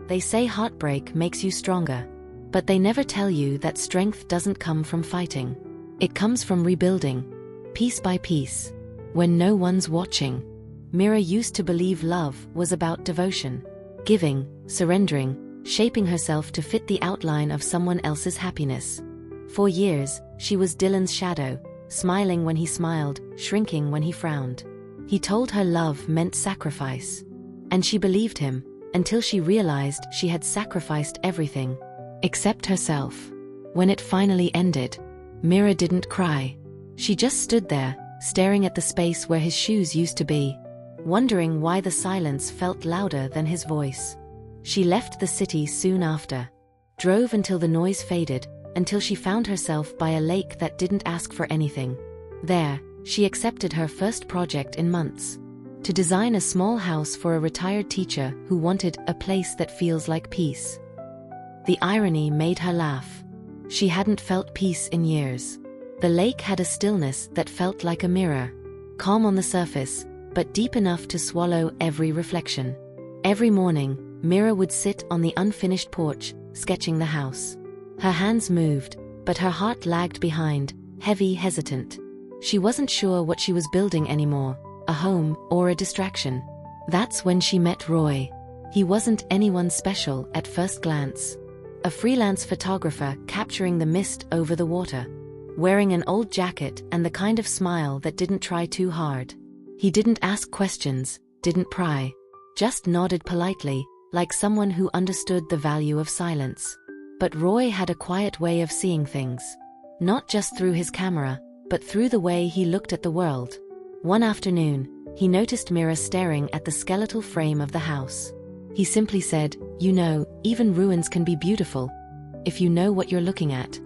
They say heartbreak makes you stronger. But they never tell you that strength doesn't come from fighting. It comes from rebuilding, piece by piece, when no one's watching. Mira used to believe love was about devotion, giving, surrendering, shaping herself to fit the outline of someone else's happiness. For years, she was Dylan's shadow, smiling when he smiled, shrinking when he frowned. He told her love meant sacrifice. And she believed him, until she realized she had sacrificed everything, except herself. When it finally ended, Mira didn't cry. She just stood there, staring at the space where his shoes used to be, wondering why the silence felt louder than his voice. She left the city soon after, drove until the noise faded, until she found herself by a lake that didn't ask for anything. There, she accepted her first project in months. To design a small house for a retired teacher who wanted a place that feels like peace. The irony made her laugh. She hadn't felt peace in years. The lake had a stillness that felt like a mirror, calm on the surface, but deep enough to swallow every reflection. Every morning, Mira would sit on the unfinished porch, sketching the house. Her hands moved, but her heart lagged behind, heavy, hesitant. She wasn't sure what she was building anymore, a home or a distraction. That's when she met Roy. He wasn't anyone special at first glance. A freelance photographer capturing the mist over the water, wearing an old jacket and the kind of smile that didn't try too hard. He didn't ask questions, didn't pry, just nodded politely, like someone who understood the value of silence. But Roy had a quiet way of seeing things. Not just through his camera, but through the way he looked at the world. One afternoon, he noticed Mira staring at the skeletal frame of the house. He simply said, "You know, even ruins can be beautiful, if you know what you're looking at."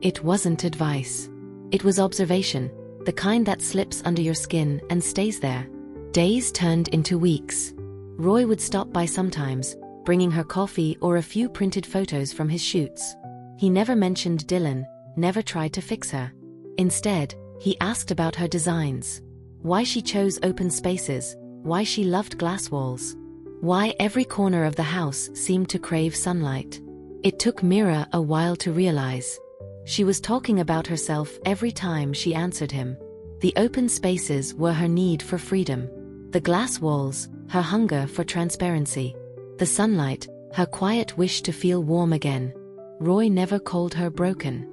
It wasn't advice. It was observation, the kind that slips under your skin and stays there. Days turned into weeks. Roy would stop by sometimes, bringing her coffee or a few printed photos from his shoots. He never mentioned Dylan, never tried to fix her. Instead, he asked about her designs. Why she chose open spaces, why she loved glass walls, why every corner of the house seemed to crave sunlight. It took Mira a while to realize. She was talking about herself every time she answered him. The open spaces were her need for freedom. The glass walls, her hunger for transparency. The sunlight, her quiet wish to feel warm again. Roy never called her broken.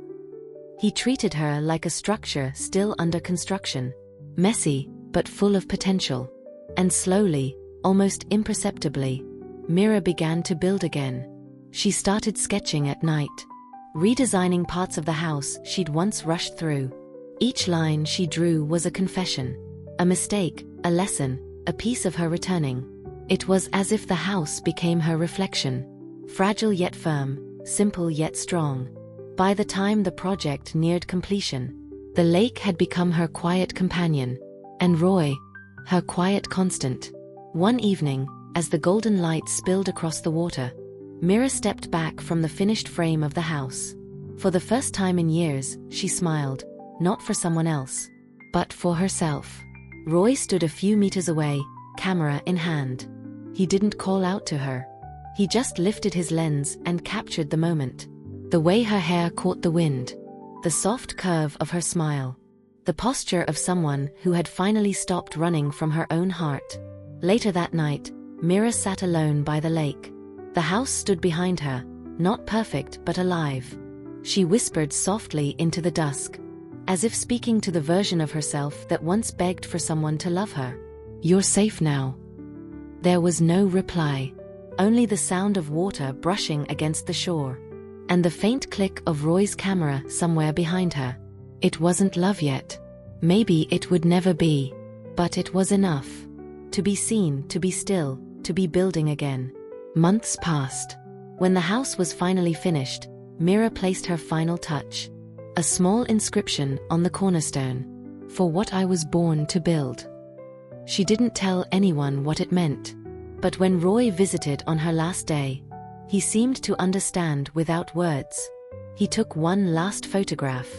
He treated her like a structure still under construction. Messy, but full of potential. And slowly, almost imperceptibly, Mira began to build again. She started sketching at night, redesigning parts of the house she'd once rushed through. Each line she drew was a confession, a mistake, a lesson, a piece of her returning. It was as if the house became her reflection, fragile yet firm, simple yet strong. By the time the project neared completion, the lake had become her quiet companion, and Roy, her quiet constant. One evening, as the golden light spilled across the water, Mira stepped back from the finished frame of the house. For the first time in years, she smiled, not for someone else, but for herself. Roy stood a few meters away, camera in hand. He didn't call out to her. He just lifted his lens and captured the moment. The way her hair caught the wind, the soft curve of her smile, the posture of someone who had finally stopped running from her own heart. Later that night, Mira sat alone by the lake. The house stood behind her, not perfect but alive. She whispered softly into the dusk, as if speaking to the version of herself that once begged for someone to love her. "You're safe now." There was no reply, only the sound of water brushing against the shore, and the faint click of Roy's camera somewhere behind her. It wasn't love yet. Maybe it would never be. But it was enough. To be seen, to be still, to be building again. Months passed. When the house was finally finished, Mira placed her final touch. A small inscription on the cornerstone. "For what I was born to build." She didn't tell anyone what it meant. But when Roy visited on her last day, he seemed to understand without words. He took one last photograph.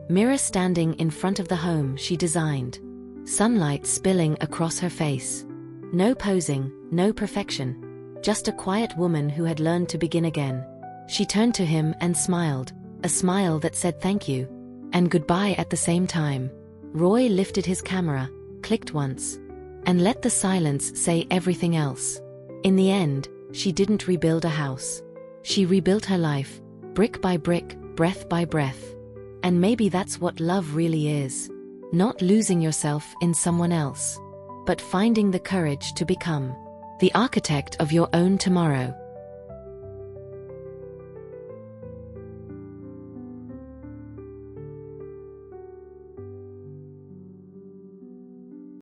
Mira standing in front of the home she designed. Sunlight spilling across her face. No posing, no perfection. just a quiet woman who had learned to begin again. She turned to him and smiled, a smile that said thank you and goodbye at the same time. Roy lifted his camera, clicked once, and let the silence say everything else. In the end, she didn't rebuild a house. She rebuilt her life, brick by brick, breath by breath. And maybe that's what love really is. Not losing yourself in someone else, but finding the courage to become the architect of your own tomorrow.